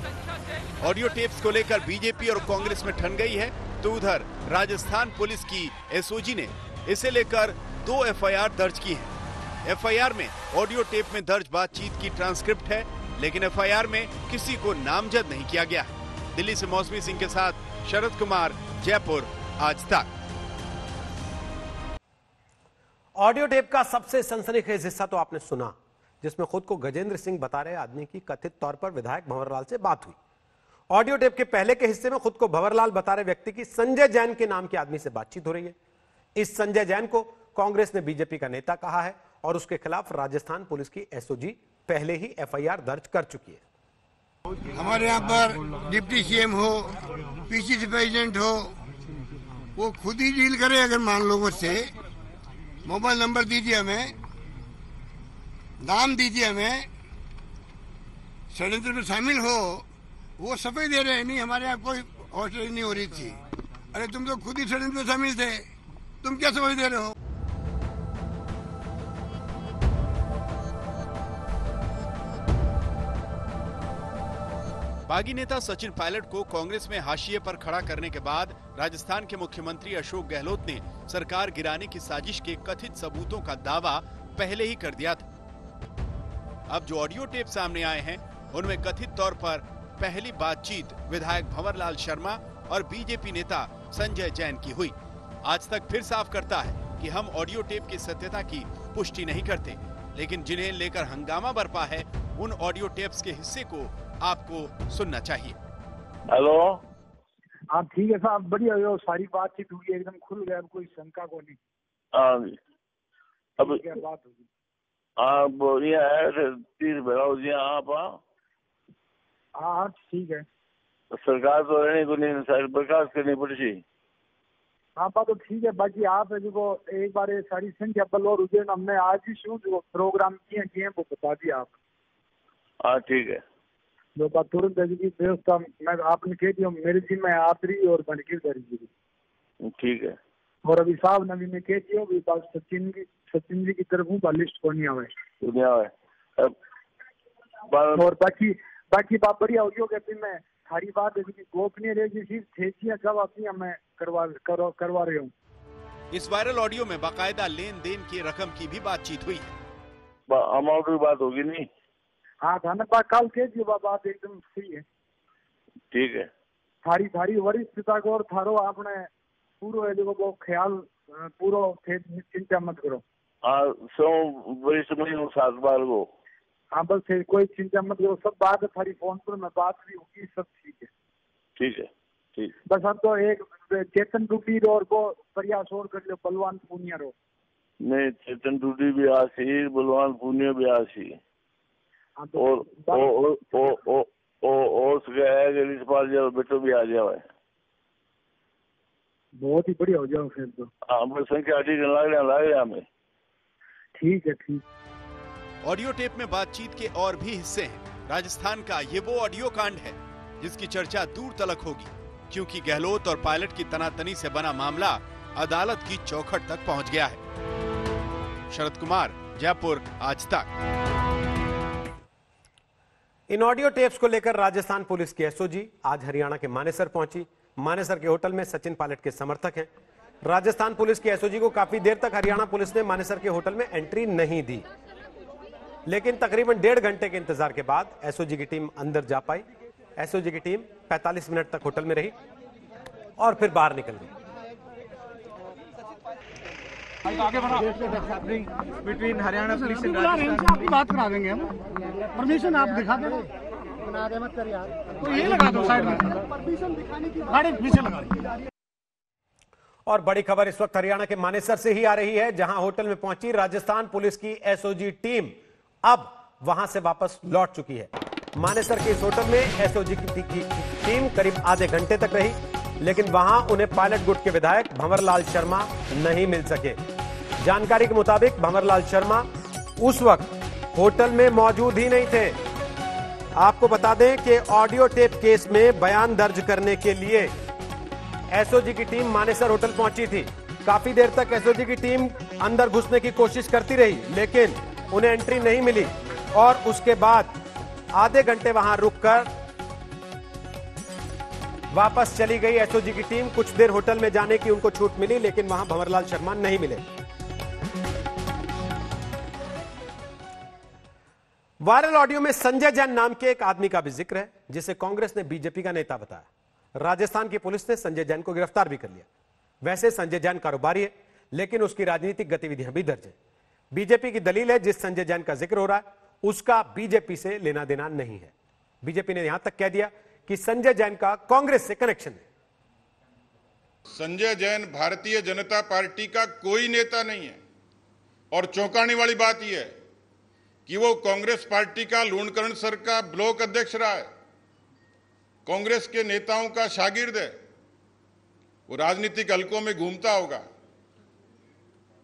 ऑडियो टेप्स को लेकर बीजेपी और कांग्रेस में ठन गई है, तो उधर राजस्थान पुलिस की एसओजी ने इसे लेकर 2 एफआईआर दर्ज की है। एफआईआर में ऑडियो टेप में दर्ज बातचीत की ट्रांसक्रिप्ट है, लेकिन एफआईआर में किसी को नामजद नहीं किया गया है। दिल्ली से मौसमी सिंह के साथ शरद कुमार, जयपुर, आज तक। ऑडियो टेप का सबसे सनसनीखेज हिस्सा तो आपने सुना, जिसमें खुद को गजेंद्र सिंह बता रहे आदमी की कथित तौर पर विधायक भंवरलाल से बात हुई। ऑडियो टेप के पहले के हिस्से में खुद को भंवरलाल बता रहे व्यक्ति की संजय जैन के नाम के आदमी से बातचीत हो रही है। इस संजय जैन को कांग्रेस ने बीजेपी का नेता कहा है और उसके खिलाफ राजस्थान पुलिस की एसओजी पहले ही एफआईआर दर्ज कर चुकी है। हमारे यहाँ पर डिप्टी सीएम हो, पीसीसी प्रेसिडेंट हो, वो खुद ही डील करे। अगर मान लो मुझसे मोबाइल नंबर दीजिए, हमें नाम दीजिए, हमें षड्यंत्र में शामिल हो, वो सफाई दे रहे हैं। नहीं, हमारे यहाँ कोई हौसला नहीं हो रही थी। अरे तुम तो खुद ही षड्यंत्र में शामिल थे, तुम क्या सफाई दे रहे हो? बागी नेता सचिन पायलट को कांग्रेस में हाशिए पर खड़ा करने के बाद राजस्थान के मुख्यमंत्री अशोक गहलोत ने सरकार गिराने की साजिश के कथित सबूतों का दावा पहले ही कर दिया था। अब जो ऑडियो टेप सामने आए हैं, उनमें कथित तौर पर पहली बातचीत विधायक भंवरलाल शर्मा और बीजेपी नेता संजय जैन की हुई। आज तक फिर साफ करता है कि हम ऑडियो टेप की सत्यता की पुष्टि नहीं करते, लेकिन जिन्हें लेकर हंगामा बरपा है उन ऑडियो टेप्स के हिस्से को आपको सुनना चाहिए। हेलो, हाँ ठीक है साहब, बढ़िया हो, सारी बातचीत हुई, एकदम खुल गया, कोई शंका को नहीं। हाँ जी, अब क्या बात होगी? आप ये है 30 भराओ जी आप। हाँ ठीक है। सरकार तो रहने को नहीं, सारी बर्खास्त करनी पड़ी। हाँ बात तो ठीक है, बाकी आप जो एक बार ये सारी संख्या बल और उसे हमने आज ही शुरू जो प्रोग्राम किए वो बता दिया आप। हाँ ठीक है, जो बात तुरंत व्यवस्था मैं आपने कह दिया, मेरे जिम्मे आतरी और बनकीरदारी की। ठीक है। और अभी साहब नवी ने कह दिया भी बात सचिन जी की तरफ हूँ, लिस्ट को नहीं आवे। और बाकी बात बढ़िया होगी कहती मैं सारी बात गोपनीय रहेगी, सिर्फ ठेकियां जवाब मैं करवा रहे हूँ। इस वायरल ऑडियो में बाकायदा लेन देन की रकम की भी बातचीत हुई है। अमाउंट की बात होगी नहीं? हाँ थाना कल कह दियो, बात एकदम सही है। ठीक है। थारी वरिष्ठता को और थारो आपने पूरा देखो वो ख्याल पूरा चिंता मत करो। हाँ वरिष्ठ में 7 बार को। हाँ बस कोई चिंता मत करो, सब बात थारी फोन पर मैं बात भी होगी, सब ठीक है। ठीक है, ठीक। बस हम तो एक चेतन टूटी और वो प्रयास और कर लो, बलवान पूनिया रो। नहीं, चेतन टूटी भी आसी, बलवान पूनिया भी आसी। और इस बार जब बेटो भी आ जाए बहुत ही बढ़िया हो जाओ फिर तो। हाँ संख्या ठीक लाग रहा हमें। ठीक है, ठीक। ऑडियो टेप में बातचीत के और भी हिस्से हैं। राजस्थान का ये वो ऑडियो कांड है जिसकी चर्चा दूर तलक होगी, क्योंकि गहलोत और पायलट की तनातनी से बना मामला अदालत की चौखट तक पहुंच गया है। शरद कुमार, जयपुर, आज तक। इन ऑडियो टेप्स को लेकर राजस्थान पुलिस की एसओजी आज हरियाणा के मानेसर पहुंची। मानेसर के होटल में सचिन पायलट के समर्थक हैं। राजस्थान पुलिस की एसओजी को काफी देर तक हरियाणा पुलिस ने मानेसर के होटल में एंट्री नहीं दी, लेकिन तकरीबन 1.5 घंटे के इंतजार के बाद एसओजी की टीम अंदर जा पाई। एसओजी की टीम 45 मिनट तक होटल में रही और फिर बाहर निकल गई। Between Haryana police and Rajasthan आपकी बात करा देंगे हम। परमिशन आप दिखा देना, मत कर यार, तो ये लगा दो साइड में, परमिशन दिखाने की गाड़ी पीछे लगा दी। और बड़ी खबर इस वक्त हरियाणा के मानेसर से ही आ रही है, जहां होटल में पहुंची राजस्थान पुलिस की एसओजी टीम अब वहां से वापस लौट चुकी है। मानेसर के इस होटल में एसओजी की टीम करीब आधे घंटे तक रही, लेकिन वहां उन्हें पायलट गुट के विधायक भंवरलाल शर्मा नहीं मिल सके। जानकारी के मुताबिक भंवरलाल शर्मा उस वक्त होटल में मौजूद ही नहीं थे। आपको बता दें कि ऑडियो टेप केस में बयान दर्ज करने के लिए एसओजी की टीम मानेसर होटल पहुंची थी। काफी देर तक एसओजी की टीम अंदर घुसने की कोशिश करती रही, लेकिन उन्हें एंट्री नहीं मिली और उसके बाद आधे घंटे वहां रुककर वापस चली गई एसओजी की टीम। कुछ देर होटल में जाने की उनको छूट मिली, लेकिन वहां भंवरलाल शर्मा नहीं मिले। वायरल ऑडियो में संजय जैन नाम के एक आदमी का भी जिक्र है, जिसे कांग्रेस ने बीजेपी का नेता बताया। राजस्थान की पुलिस ने संजय जैन को गिरफ्तार भी कर लिया। वैसे संजय जैन कारोबारी है, लेकिन उसकी राजनीतिक गतिविधियां भी दर्ज है। बीजेपी की दलील है जिस संजय जैन का जिक्र हो रहा है उसका बीजेपी से लेना देना नहीं है। बीजेपी ने यहां तक कह दिया कि संजय जैन का कांग्रेस से कनेक्शन है। संजय जैन भारतीय जनता पार्टी का कोई नेता नहीं है, और चौंकाने वाली बात यह है कि वो कांग्रेस पार्टी का लूणकरण सर का ब्लॉक अध्यक्ष रहा है, कांग्रेस के नेताओं का शागिर्द है। वो राजनीतिक हलकों में घूमता होगा,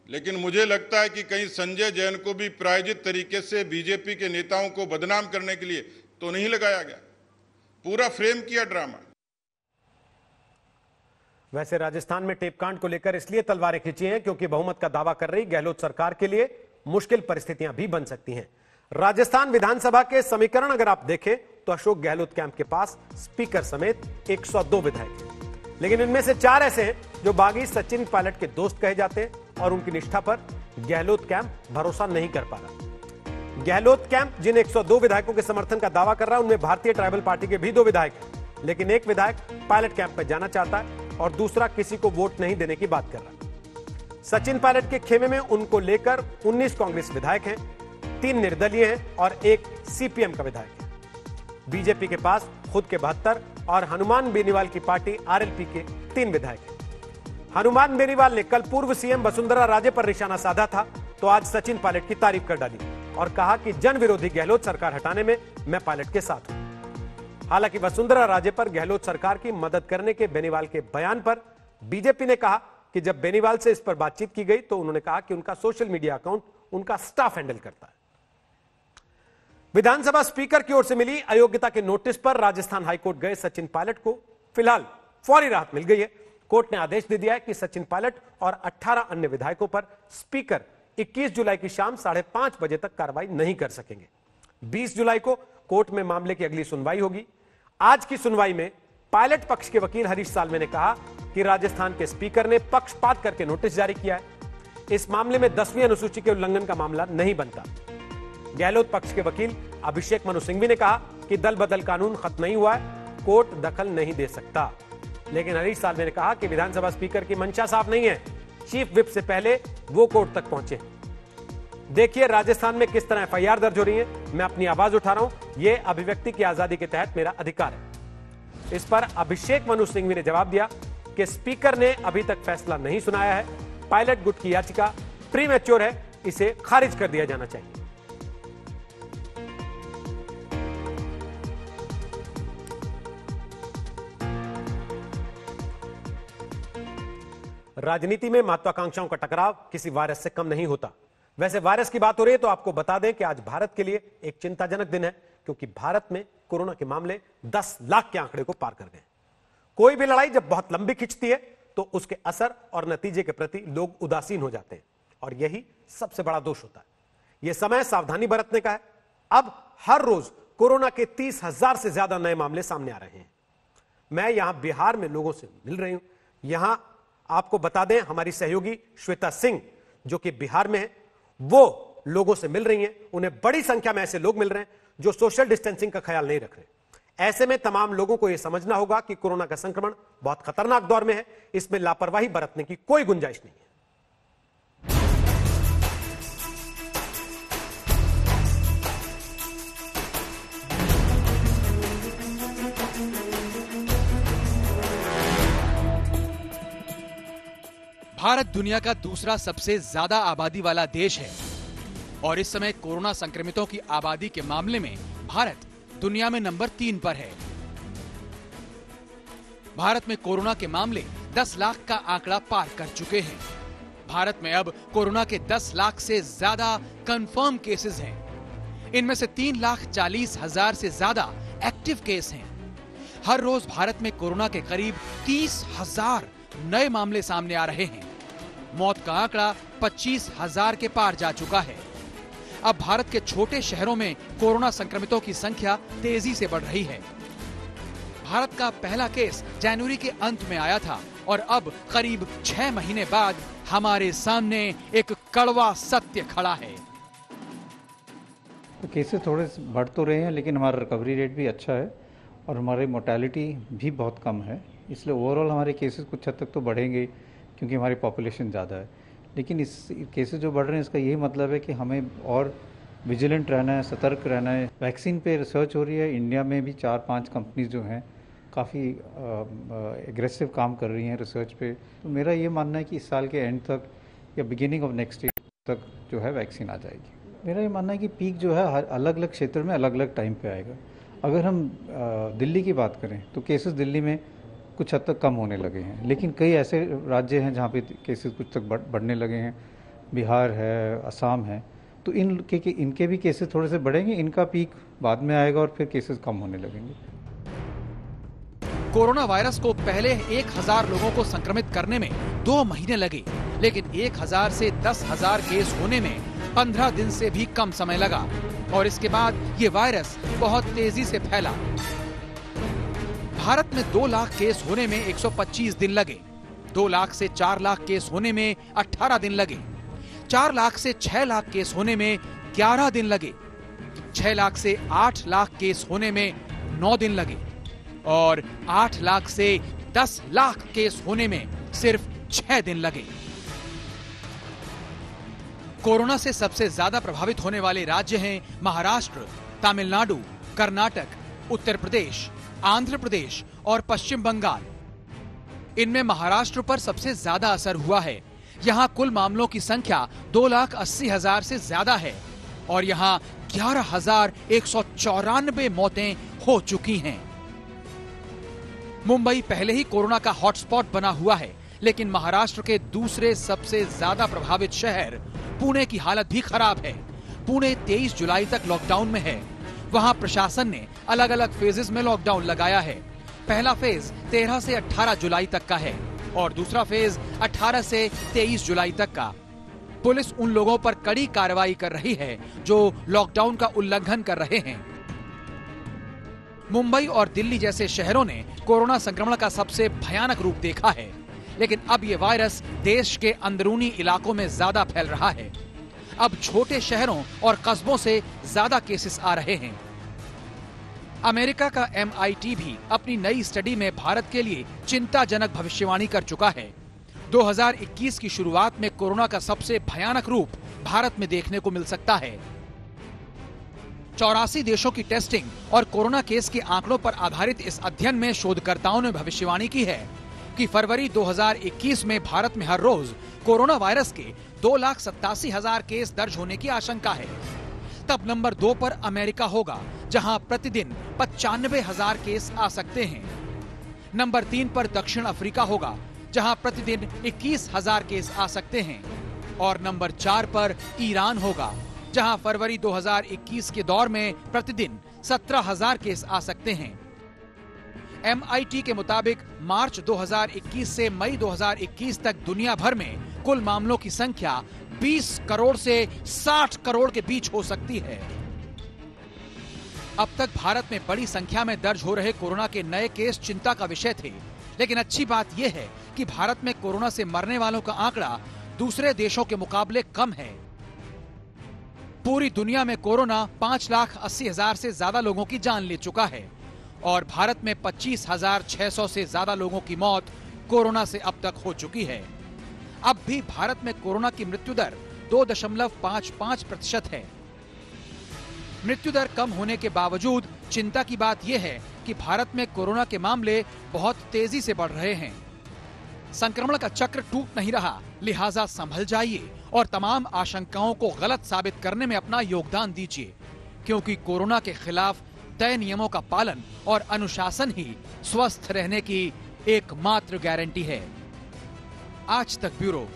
लेकिन मुझे लगता है कि कहीं संजय जैन को भी प्रायोजित तरीके से बीजेपी के नेताओं को बदनाम करने के लिए तो नहीं लगाया गया, पूरा फ्रेम किया ड्रामा। वैसे राजस्थान में टेप कांड को लेकर इसलिए तलवारें खींची हैं क्योंकि बहुमत का दावा कर रही गहलोत सरकार के लिए मुश्किल परिस्थितियां भी बन सकती हैं। राजस्थान विधानसभा के समीकरण अगर आप देखें तो अशोक गहलोत कैंप के पास स्पीकर समेत 102 विधायक हैं, लेकिन इनमें से 4 ऐसे हैं जो बागी सचिन पायलट के दोस्त कहे जाते हैं और उनकी निष्ठा पर गहलोत कैंप भरोसा नहीं कर पा रहा। गहलोत कैंप जिन 102 विधायकों के समर्थन का दावा कर रहा है, उनमें भारतीय ट्राइबल पार्टी के भी 2 विधायक हैं, लेकिन एक विधायक पायलट कैंप में जाना चाहता है और दूसरा किसी को वोट नहीं देने की बात कर रहा है। सचिन पायलट के खेमे में उनको लेकर 19 कांग्रेस विधायक हैं, 3 निर्दलीय हैं और 1 सीपीएम का विधायक है। बीजेपी के पास खुद के 72 और हनुमान बेनीवाल की पार्टी आरएलपी के 3 विधायक हैं। हनुमान बेनीवाल ने कल पूर्व सीएम वसुंधरा राजे पर निशाना साधा था, तो आज सचिन पायलट की तारीफ कर डाली और कहा कि जन विरोधी गहलोत सरकार हटाने में मैं पायलट के साथ हूं। हालांकि वसुंधरा राजे पर गहलोत सरकार की मदद करने के बेनीवाल के बयान पर बीजेपी ने कहा कि जब बेनीवाल से इस पर बातचीत की गई तो उन्होंने कहा कि उनका सोशल मीडिया अकाउंट उनका स्टाफ हैंडल करता है। विधानसभा स्पीकर की ओर से मिली अयोग्यता के नोटिस पर राजस्थान हाईकोर्ट गए सचिन पायलट को फिलहाल फौरी राहत मिल गई है। कोर्ट ने आदेश दे दिया है कि सचिन पायलट और 18 अन्य विधायकों पर स्पीकर 21 जुलाई की शाम 5:30 बजे तक कार्रवाई नहीं कर सकेंगे। 20 जुलाई को कोर्ट में मामले की अगली सुनवाई होगी। आज की सुनवाई में पायलट पक्ष के वकील हरीश साल्वे ने कहा कि राजस्थान के स्पीकर ने पक्षपात करके नोटिस जारी किया है। इस मामले में 10वीं अनुसूची के उल्लंघन का मामला नहीं बनता। गहलोत पक्ष के वकील अभिषेक मनु सिंघवी ने कहा कि दल बदल कानून खत्म नहीं हुआ है, कोर्ट दखल नहीं दे सकता। लेकिन हरीश साल्वे ने कहा कि विधानसभा स्पीकर की मंशा साफ नहीं है, चीफ विप से पहले वो कोर्ट तक पहुंचे। देखिए राजस्थान में किस तरह एफआईआर दर्ज हो रही है। मैं अपनी आवाज उठा रहा हूं, यह अभिव्यक्ति की आजादी के तहत मेरा अधिकार है। इस पर अभिषेक मनु सिंघवी ने जवाब दिया कि स्पीकर ने अभी तक फैसला नहीं सुनाया है। पायलट गुट की याचिका प्रीमैच्योर है, इसे खारिज कर दिया जाना चाहिए। राजनीति में महत्वाकांक्षाओं का टकराव किसी वायरस से कम नहीं होता। वैसे वायरस की बात हो रही है तो आपको बता दें कि आज भारत के लिए एक चिंताजनक दिन है, क्योंकि भारत में कोरोना के मामले 10 लाख के आंकड़े को पार कर गए। कोई भी लड़ाई जब बहुत लंबी खिंचती है तो उसके असर और नतीजे के प्रति लोग उदासीन हो जाते हैं, और यही सबसे बड़ा दोष होता है। यह समय सावधानी बरतने का है। अब हर रोज कोरोना के 30,000 से ज्यादा नए मामले सामने आ रहे हैं। मैं यहां बिहार में लोगों से मिल रही हूं। यहां आपको बता दें, हमारी सहयोगी श्वेता सिंह जो कि बिहार में है, वो लोगों से मिल रही हैं। उन्हें बड़ी संख्या में ऐसे लोग मिल रहे हैं जो सोशल डिस्टेंसिंग का ख्याल नहीं रख रहे। ऐसे में तमाम लोगों को यह समझना होगा कि कोरोना का संक्रमण बहुत खतरनाक दौर में है, इसमें लापरवाही बरतने की कोई गुंजाइश नहीं है। भारत दुनिया का दूसरा सबसे ज्यादा आबादी वाला देश है और इस समय कोरोना संक्रमितों की आबादी के मामले में भारत दुनिया में नंबर 3 पर है। भारत में कोरोना के मामले 10 लाख का आंकड़ा पार कर चुके हैं। भारत में अब कोरोना के 10 लाख से ज्यादा कंफर्म केसेस हैं। इनमें से 3,40,000 से ज्यादा एक्टिव केस हैं। हर रोज भारत में कोरोना के करीब 30,000 नए मामले सामने आ रहे हैं। मौत का आंकड़ा 25,000 के पार जा चुका है। अब भारत के छोटे शहरों में कोरोना संक्रमितों की संख्या तेजी से बढ़ रही है। भारत का पहला केस जनवरी के अंत में आया था और अब करीब 6 महीने बाद हमारे सामने एक कड़वा सत्य खड़ा है। तो केसेस थोड़े बढ़ तो रहे हैं, लेकिन हमारा रिकवरी रेट भी अच्छा है और हमारी मोर्टेलिटी भी बहुत कम है। इसलिए ओवरऑल हमारे केसेस कुछ हद तक तो बढ़ेंगे क्योंकि हमारी पॉपुलेशन ज़्यादा है। लेकिन इस केसेस जो बढ़ रहे हैं इसका यही मतलब है कि हमें और विजिलेंट रहना है, सतर्क रहना है। वैक्सीन पे रिसर्च हो रही है। इंडिया में भी 4-5 कंपनीज जो हैं काफ़ी एग्रेसिव काम कर रही हैं रिसर्च पे। तो मेरा ये मानना है कि इस साल के एंड तक या बिगिनिंग ऑफ नेक्स्ट ईयर तक जो है वैक्सीन आ जाएगी। मेरा ये मानना है कि पीक जो है हर अलग अलग क्षेत्र में अलग अलग टाइम पे आएगा। अगर हम दिल्ली की बात करें तो केसेस दिल्ली में कुछ हद तक कम होने लगे हैं, लेकिन कई ऐसे राज्य हैं जहाँ पे केसेस कुछ तक बढ़ने लगे हैं। बिहार है, असम है, तो इनके भी केसेस थोड़े से बढ़ेंगे। इनका पीक बाद में आएगा और फिर केसेस कम होने लगेंगे। कोरोना वायरस को पहले 1,000 लोगों को संक्रमित करने में 2 महीने लगे, लेकिन 1,000 से 10,000 केस होने में 15 दिन से भी कम समय लगा और इसके बाद ये वायरस बहुत तेजी से फैला। भारत में 2 लाख केस होने में 125 दिन लगे, 2 लाख से 4 लाख केस होने में 18 दिन लगे, 4 लाख से 6 लाख केस होने में 11 दिन लगे 6 लाख से 8 लाख केस होने में 9 दिन लगे और 8 लाख से 10 लाख केस होने में सिर्फ 6 दिन लगे। कोरोना से सबसे ज्यादा प्रभावित होने वाले राज्य हैं महाराष्ट्र, तमिलनाडु, कर्नाटक, उत्तर प्रदेश, आंध्र प्रदेश और पश्चिम बंगाल। इनमें महाराष्ट्र पर सबसे ज्यादा असर हुआ है। यहां कुल मामलों की संख्या 2,80,000 से ज्यादा है और यहां 11,194 मौतें हो चुकी हैं। मुंबई पहले ही कोरोना का हॉटस्पॉट बना हुआ है, लेकिन महाराष्ट्र के दूसरे सबसे ज्यादा प्रभावित शहर पुणे की हालत भी खराब है। पुणे 23 जुलाई तक लॉकडाउन में है। वहां प्रशासन ने अलग अलग फेजेस में लॉकडाउन लगाया है। पहला फेज 13 से 18 जुलाई तक का है और दूसरा फेज 18 से 23 जुलाई तक का। पुलिस उन लोगों पर कड़ी कार्रवाई कर रही है जो लॉकडाउन का उल्लंघन कर रहे हैं। मुंबई और दिल्ली जैसे शहरों ने कोरोना संक्रमण का सबसे भयानक रूप देखा है, लेकिन अब ये वायरस देश के अंदरूनी इलाकों में ज्यादा फैल रहा है। अब छोटे शहरों और कस्बों से ज्यादा केसेस आ रहे हैं। अमेरिका का MIT भी अपनी नई स्टडी में भारत के लिए चिंताजनक भविष्यवाणी कर चुका है। 2021 की शुरुआत में कोरोना का सबसे भयानक रूप भारत में देखने को मिल सकता है। 84 देशों की टेस्टिंग और कोरोना केस के आंकड़ों पर आधारित इस अध्ययन में शोधकर्ताओं ने भविष्यवाणी की है कि फरवरी 2021 में भारत में हर रोज कोरोना वायरस के 2,87,000 केस दर्ज होने की आशंका है। तब नंबर 2 पर अमेरिका होगा, जहां प्रतिदिन 95,000 केस आ सकते हैं। नंबर 3 पर दक्षिण अफ्रीका होगा, जहां प्रतिदिन 21,000 केस आ सकते हैं और नंबर 4 पर ईरान होगा, जहां फरवरी 2021 के दौर में प्रतिदिन 17,000 केस आ सकते हैं। MIT के मुताबिक मार्च 2021 से मई 2021 तक दुनिया भर में कुल मामलों की संख्या 20 करोड़ से 60 करोड़ के बीच हो सकती है। अब तक भारत में बड़ी संख्या में दर्ज हो रहे कोरोना के नए केस चिंता का विषय थे, लेकिन अच्छी बात यह है कि भारत में कोरोना से मरने वालों का आंकड़ा दूसरे देशों के मुकाबले कम है। पूरी दुनिया में कोरोना 5,80,000 से ज्यादा लोगों की जान ले चुका है और भारत में 25,600 से ज्यादा लोगों की मौत कोरोना से अब तक हो चुकी है। अब भी भारत में कोरोना की मृत्यु दर 2.55% है। मृत्यु दर कम होने के बावजूद चिंता की बात यह है कि भारत में कोरोना के मामले बहुत तेजी से बढ़ रहे हैं। संक्रमण का चक्र टूट नहीं रहा, लिहाजा संभल जाइए और तमाम आशंकाओं को गलत साबित करने में अपना योगदान दीजिए, क्योंकि कोरोना के खिलाफ तय नियमों का पालन और अनुशासन ही स्वस्थ रहने की एकमात्र गारंटी है। आज तक ब्यूरो।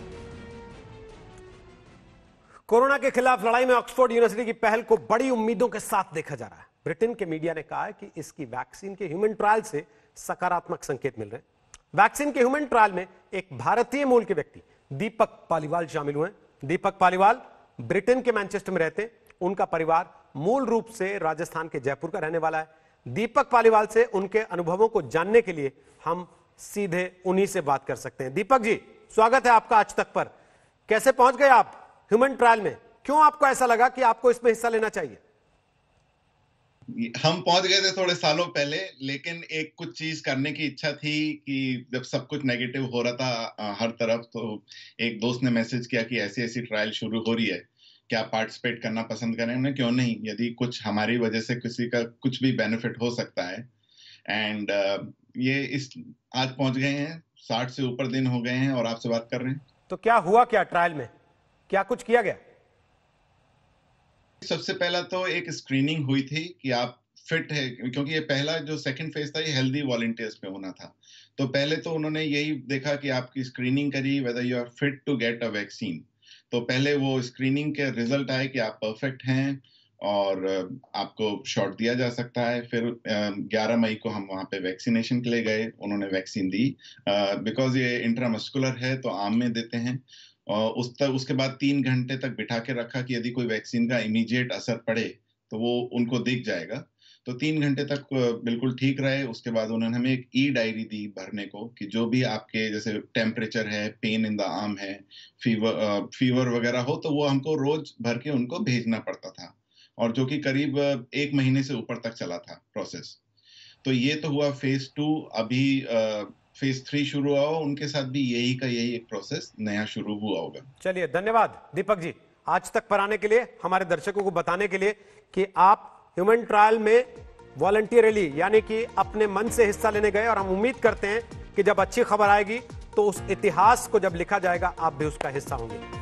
कोरोना के खिलाफ लड़ाई में ऑक्सफोर्ड यूनिवर्सिटी की पहल को बड़ी उम्मीदों के साथ देखा जा रहा है। ब्रिटेन के मीडिया ने कहा है कि इसकी वैक्सीन के ह्यूमन ट्रायल से सकारात्मक संकेत मिल रहे हैं। वैक्सीन के ह्यूमन ट्रायल में एक भारतीय मूल के व्यक्ति दीपक पालीवाल शामिल हुए। दीपक पालीवाल ब्रिटेन के मैनचेस्टर में रहते हैं। उनका परिवार मूल रूप से राजस्थान के जयपुर का रहने वाला है। दीपक पालीवाल से उनके अनुभवों को जानने के लिए हम सीधे उन्हीं से बात कर सकते हैं। दीपक जी, स्वागत है आपका आज तक पर। कैसे पहुंच गए आप ह्यूमन ट्रायल में? क्यों आपको ऐसा लगा कि आपको इसमें हिस्सा लेना चाहिए? हम पहुंच गए थे थोड़े सालों पहले, लेकिन एक कुछ चीज करने की इच्छा थी कि जब सब कुछ नेगेटिव हो रहा था हर तरफ, तो एक दोस्त ने मैसेज किया कि ऐसी ऐसी ट्रायल शुरू हो रही है, क्या पार्टिसिपेट करना पसंद करें? उन्हें क्यों नहीं, यदि कुछ हमारी वजह से किसी का कुछ भी बेनिफिट हो सकता है। एंड ये इस आज पहुंच गए हैं, 60 से ऊपर दिन हो गए हैं और आपसे बात कर रहे हैं। तो क्या हुआ, क्या ट्रायल में क्या कुछ किया गया? सबसे पहला तो एक स्क्रीनिंग हुई थी कि आप फिट है, क्योंकि ये पहला जो सेकंड फेज था ये हेल्दी वॉलंटियर्स पे होना था। तो पहले तो उन्होंने यही देखा कि आपकी स्क्रीनिंग करी whether you are fit to get a vaccine. तो पहले वो स्क्रीनिंग के रिजल्ट आए कि आप परफेक्ट हैं और आपको शॉट दिया जा सकता है। फिर 11 मई को हम वहाँ पे वैक्सीनेशन के लिए गए, उन्होंने वैक्सीन दी। बिकॉज ये इंट्रामस्कुलर है तो आम में देते हैं। और उसके बाद 3 घंटे तक बिठा के रखा कि यदि कोई वैक्सीन का इमीडिएट असर पड़े तो वो उनको दिख जाएगा। तो 3 घंटे तक बिल्कुल ठीक रहे। उसके बाद उन्होंने हमें एक डायरी दी भरने को कि जो भी आपके जैसे टेम्परेचर है, पेन इन द आर्म है, फीवर वगैरह हो तो वो हमको रोज भर के उनको भेजना पड़ता था। और जो कि करीब 1 महीने से ऊपर तक चला था प्रोसेस। तो ये तो हुआ फेज 2। अभी फेज 3 शुरू हुआ, उनके साथ भी यही एक प्रोसेस नया शुरू हुआ होगा। चलिए, धन्यवाद दीपक जी, आज तक पर आने के लिए, हमारे दर्शकों को बताने के लिए कि आप ह्यूमन ट्रायल में वॉलंटियरली यानी कि अपने मन से हिस्सा लेने गए, और हम उम्मीद करते हैं कि जब अच्छी खबर आएगी तो उस इतिहास को जब लिखा जाएगा आप भी उसका हिस्सा होंगे।